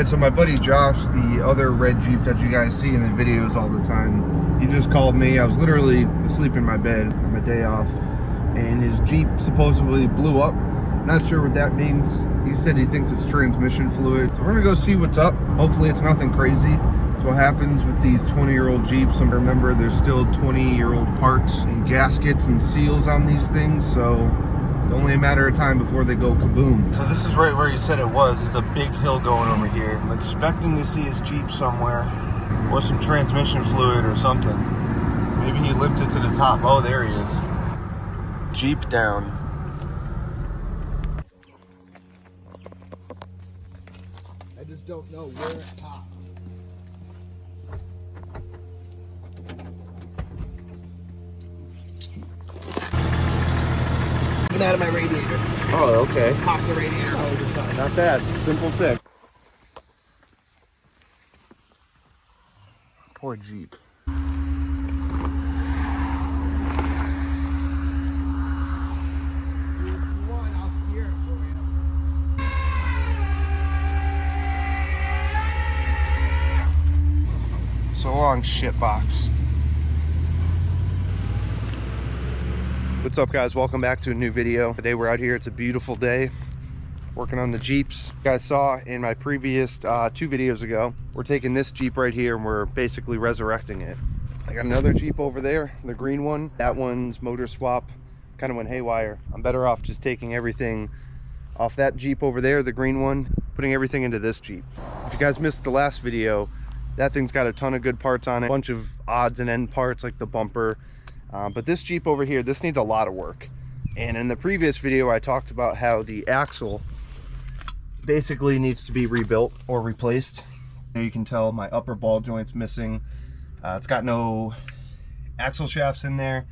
So my buddy Josh, the other red Jeep that you guys see in the videos all the time, he just called me. I was literally asleep in my bed on my day off, and his Jeep supposedly blew up. Not sure what that means. He said he thinks it's transmission fluid. So we're gonna go see what's up. Hopefully it's nothing crazy. That's what happens with these 20-year-old Jeeps. And remember, there's still 20-year-old parts and gaskets and seals on these things, so it's only a matter of time before they go kaboom. So this is right where he said it was. There's a big hill going over here. I'm expecting to see his Jeep somewhere, or some transmission fluid or something. Maybe he limped it to the top. Oh, there he is. Jeep down. I just don't know where it popped. Out of my radiator. Oh, okay. Pop the radiator hose or something. Not bad. Simple fix. Poor Jeep. So long, shitbox. What's up, guys? Welcome back to a new video. Today we're out here. It's a beautiful day working on the Jeeps. You guys saw in my previous 2 videos ago, we're taking this Jeep right here and we're basically resurrecting it. I got another Jeep over there, the green one. That one's motor swap kind of went haywire. I'm better off just taking everything off that Jeep over there, the green one, putting everything into this Jeep. If you guys missed the last video, that thing's got a ton of good parts on it, a bunch of odds and end parts like the bumper. But this Jeep over here, this needs a lot of work. And in the previous video, I talked about how the axle basically needs to be rebuilt or replaced. You can tell my upper ball joint's missing. It's got no axle shafts in there.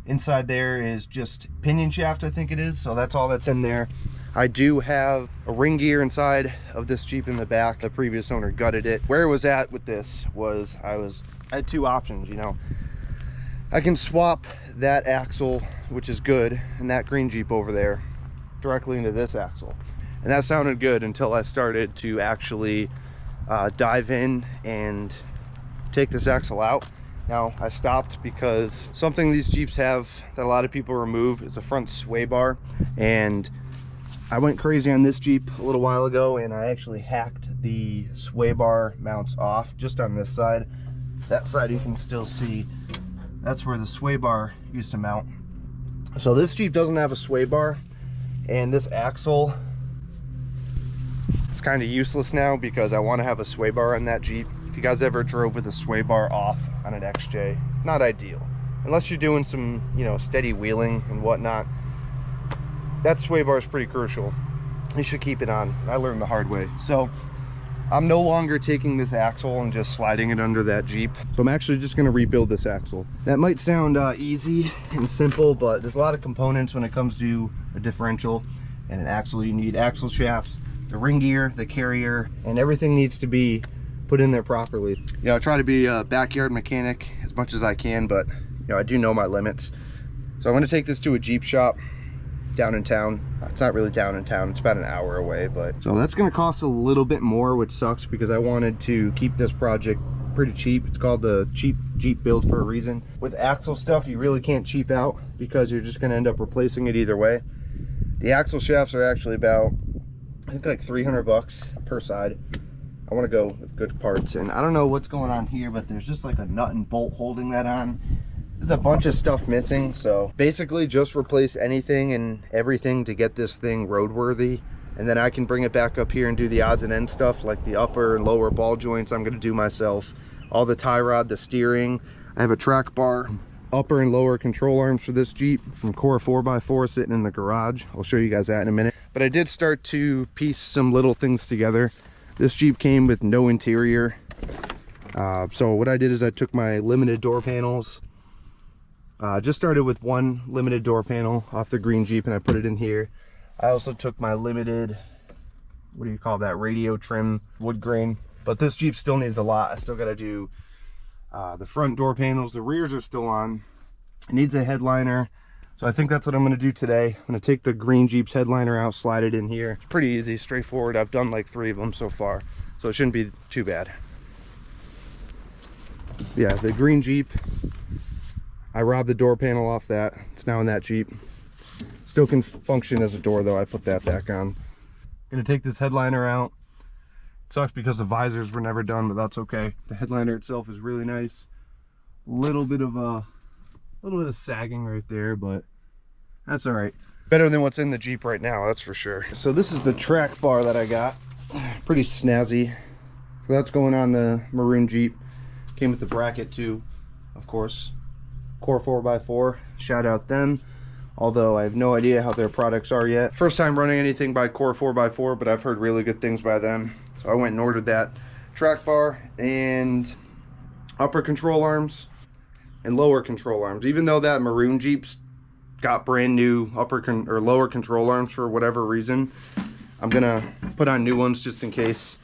Inside there is just pinion shaft, I think it is. So that's all that's in there. I do have a ring gear inside of this Jeep in the back. The previous owner gutted it. Where it was at with this was I had 2 options, you know. I can swap that axle, which is good, and that green Jeep over there directly into this axle. And that sounded good until I started to actually dive in and take this axle out. Now, I stopped because something these Jeeps have that a lot of people remove is a front sway bar. And I went crazy on this Jeep a little while ago, and I actually hacked the sway bar mounts off just on this side. That side you can still see. That's where the sway bar used to mount. So this Jeep doesn't have a sway bar, and this axle, it's kind of useless now because I want to have a sway bar on that Jeep. If you guys ever drove with a sway bar off on an XJ, it's not ideal. Unless you're doing some, you know, steady wheeling and whatnot. That sway bar is pretty crucial. You should keep it on. I learned the hard way. So I'm no longer taking this axle and just sliding it under that Jeep. So I'm actually just going to rebuild this axle. That might sound easy and simple, but there's a lot of components when it comes to a differential and an axle. You need axle shafts, the ring gear, the carrier, and everything needs to be put in there properly. You know, I try to be a backyard mechanic as much as I can, but you know, I do know my limits. So I'm going to take this to a Jeep shop down in town. It's not really down in town, it's about an hour away, but so that's going to cost a little bit more, which sucks because I wanted to keep this project pretty cheap. It's called the cheap Jeep build for a reason. With axle stuff, you really can't cheap out because you're just going to end up replacing it either way. The axle shafts are actually about, I think, like 300 bucks per side. I want to go with good parts, and I don't know what's going on here, but there's just like a nut and bolt holding that on. There's a bunch of stuff missing, so basically just replace anything and everything to get this thing roadworthy, and then I can bring it back up here and do the odds and ends stuff like the upper and lower ball joints I'm going to do myself, all the tie rod, the steering. I have a track bar, upper and lower control arms for this Jeep from Core 4x4 sitting in the garage. I'll show you guys that in a minute. But I did start to piece some little things together. This Jeep came with no interior, so what I did is I took my limited door panels. Just started with one limited door panel off the green Jeep and I put it in here. I also took my limited, what do you call that, radio trim wood grain. But this Jeep still needs a lot. I still got to do the front door panels. The rears are still on. It needs a headliner. So I think that's what I'm going to do today. I'm going to take the green Jeep's headliner out, slide it in here. It's pretty easy, straightforward. I've done like 3 of them so far. so it shouldn't be too bad. Yeah, the green Jeep, I robbed the door panel off that. It's now in that Jeep. Still can function as a door though. I put that back on. Gonna take this headliner out. It sucks because the visors were never done, but that's okay. The headliner itself is really nice. Little bit of sagging right there, but that's all right. Better than what's in the Jeep right now, that's for sure. So this is the track bar that I got. Pretty snazzy. So that's going on the maroon Jeep. Came with the bracket too, of course. Core 4x4, shout out them. Although I have no idea how their products are yet. First time running anything by Core 4x4, but I've heard really good things by them. So I went and ordered that track bar and upper control arms and lower control arms. Even though that maroon Jeep's got brand new lower control arms for whatever reason, I'm gonna put on new ones just in case.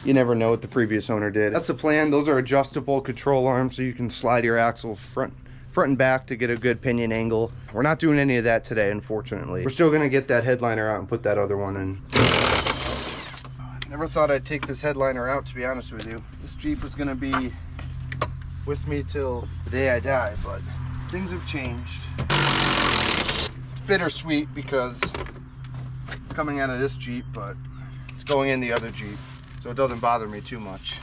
You never know what the previous owner did. That's the plan. Those are adjustable control arms, so you can slide your axles front and back to get a good pinion angle. We're not doing any of that today, unfortunately. We're still gonna get that headliner out and put that other one in. Never thought I'd take this headliner out, to be honest with you. This Jeep was gonna be with me till the day I die, but things have changed. It's bittersweet because it's coming out of this Jeep, but it's going in the other Jeep, so it doesn't bother me too much.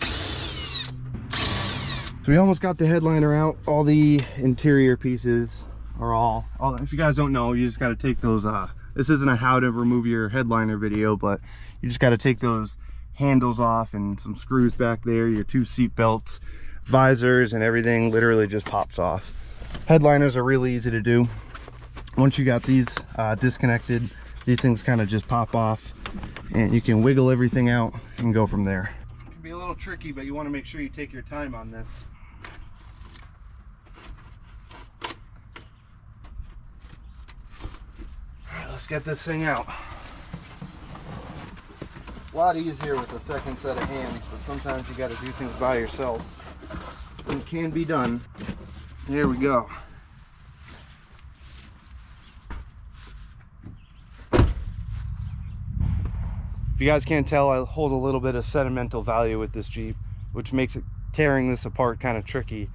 So we almost got the headliner out. All the interior pieces are all if you guys don't know, you just got to take those this isn't a how to remove your headliner video, but you just got to take those handles off and some screws back there, your 2 seat belts, visors, and everything literally just pops off. Headliners are really easy to do. Once you got these disconnected, these things kind of just pop off and you can wiggle everything out and go from there. It can be a little tricky, but you want to make sure you take your time on this. Let's get this thing out. A lot easier with the second set of hands, but sometimes you got to do things by yourself. It can be done. There we go. If you guys can't tell, I hold a little bit of sentimental value with this Jeep, which makes it tearing this apart kind of tricky.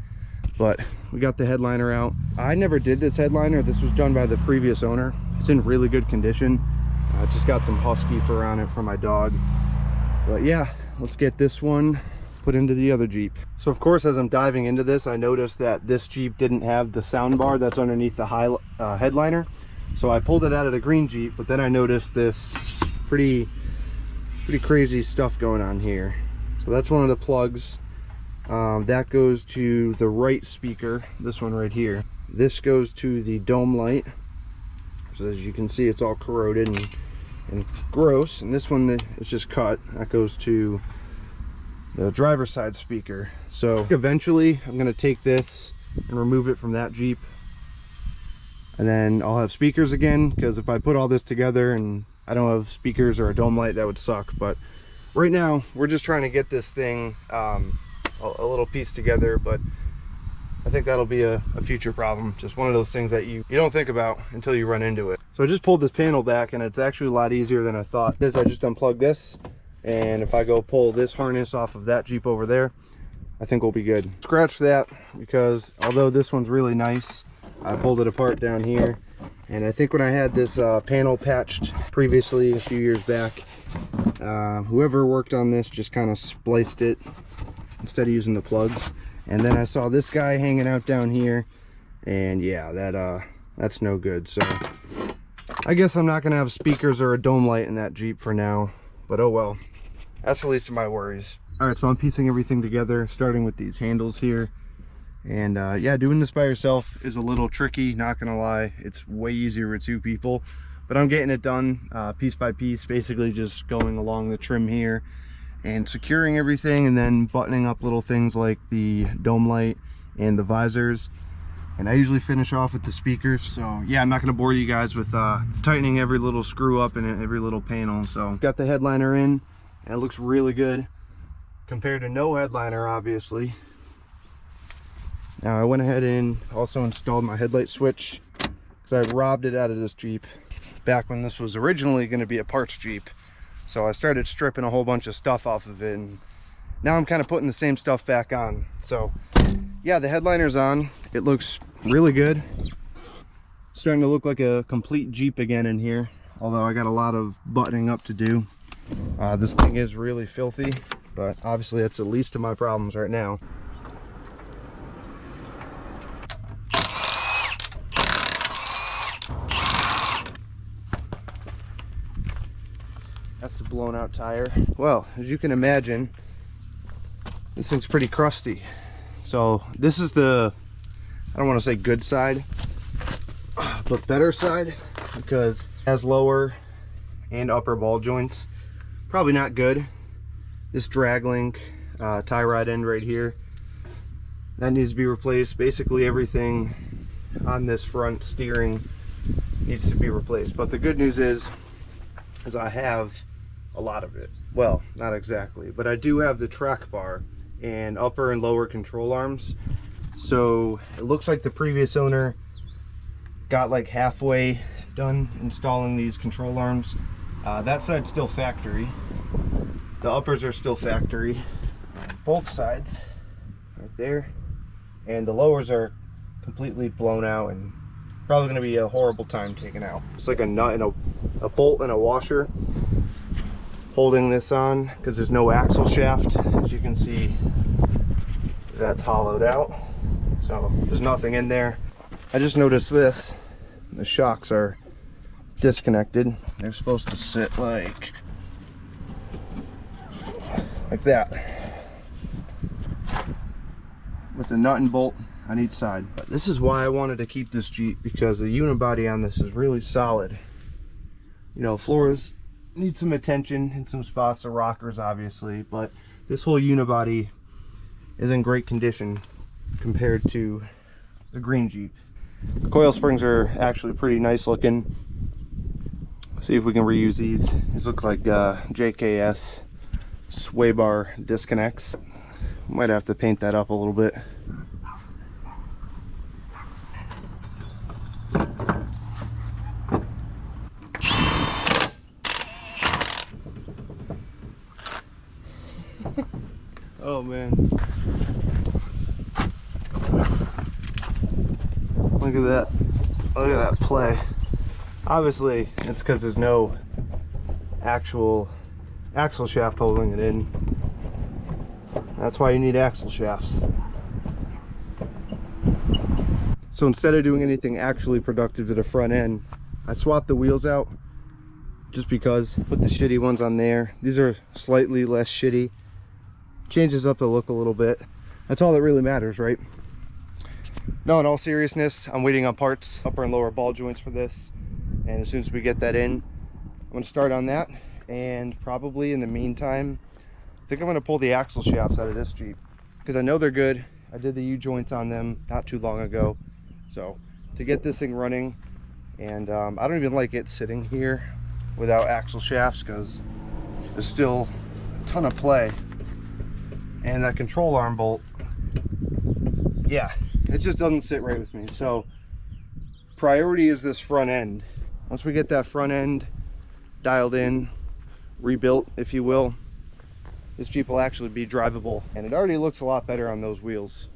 But we got the headliner out. I never did this headliner. This was done by the previous owner. It's in really good condition. I just got some husky fur on it for my dog. But yeah, let's get this one put into the other Jeep. So of course, as I'm diving into this, I noticed that this Jeep didn't have the sound bar that's underneath the headliner. So I pulled it out of the green Jeep, but then I noticed this pretty crazy stuff going on here. So that's one of the plugs. That goes to the right speaker, this one right here. This goes to the dome light. So as you can see, it's all corroded and gross. And this one is just cut. That goes to the driver's side speaker. So eventually I'm gonna take this and remove it from that Jeep. And then I'll have speakers again, because if I put all this together and I don't have speakers or a dome light, that would suck. But right now we're just trying to get this thing a little piece together, but I think that'll be a future problem. Just one of those things that you don't think about until you run into it. So I just pulled this panel back, and it's actually a lot easier than I thought. I just unplug this, and if I go pull this harness off of that Jeep over there, I think we'll be good. Scratch that, because although this one's really nice, I pulled it apart down here, and I think when I had this panel patched previously a few years back, whoever worked on this just kind of spliced it instead of using the plugs. And then I saw this guy hanging out down here, and yeah, that's no good. So I guess I'm not gonna have speakers or a dome light in that Jeep for now, but oh well. That's the least of my worries. All right, so I'm piecing everything together, starting with these handles here. And yeah, doing this by yourself is a little tricky, not gonna lie. It's way easier with 2 people, but I'm getting it done piece by piece, basically just going along the trim here and securing everything, and then buttoning up little things like the dome light and the visors. And I usually finish off with the speakers. So yeah, I'm not gonna bore you guys with tightening every little screw up and every little panel. So got the headliner in, and it looks really good compared to no headliner, obviously. Now I went ahead and also installed my headlight switch, because I robbed it out of this Jeep back when this was originally going to be a parts Jeep. So I started stripping a whole bunch of stuff off of it, and now I'm kind of putting the same stuff back on. So yeah, the headliner's on. It looks really good. Starting to look like a complete Jeep again in here, although I got a lot of buttoning up to do. This thing is really filthy, but obviously that's the least of my problems right now. That's the blown out tire. Well, as you can imagine, this thing's pretty crusty. So this is the, I don't want to say good side, but better side, because it has lower and upper ball joints. Probably not good. This drag link, tie rod end right here, that needs to be replaced. Basically everything on this front steering needs to be replaced. But the good news is I have a lot of it. Well, not exactly, but I do have the track bar and upper and lower control arms. So it looks like the previous owner got like halfway done installing these control arms. That side's still factory. The uppers are still factory. Both sides, right there. And the lowers are completely blown out and probably gonna be a horrible time taking out. It's like a nut and a bolt and a washer holding this on, because there's no axle shaft. As you can see, that's hollowed out. So there's nothing in there. I just noticed this. The shocks are disconnected. They're supposed to sit like that, with a nut and bolt on each side. But this is why I wanted to keep this Jeep, because the unibody on this is really solid. You know, floors need some attention in some spots, the rockers obviously, but this whole unibody is in great condition compared to the green Jeep. The coil springs are actually pretty nice looking. See if we can reuse these. These look like JKS sway bar disconnects. Might have to paint that up a little bit. Oh man. Look at that. Look at that play. Obviously, it's because there's no actual axle shaft holding it in. That's why you need axle shafts. So instead of doing anything actually productive to the front end, I swapped the wheels out just because. Put the shitty ones on there. These are slightly less shitty. Changes up the look a little bit. That's all that really matters, right? No, in all seriousness, I'm waiting on parts, upper and lower ball joints for this. And as soon as we get that in, I'm going to start on that. And probably in the meantime, I think I'm going to pull the axle shafts out of this Jeep, because I know they're good. I did the U-joints on them not too long ago. So to get this thing running, and I don't even like it sitting here without axle shafts, because there's still a ton of play. And that control arm bolt, yeah, it just doesn't sit right with me. So priority is this front end. Once we get that front end dialed in, rebuilt if you will, this Jeep will actually be drivable. And it already looks a lot better on those wheels.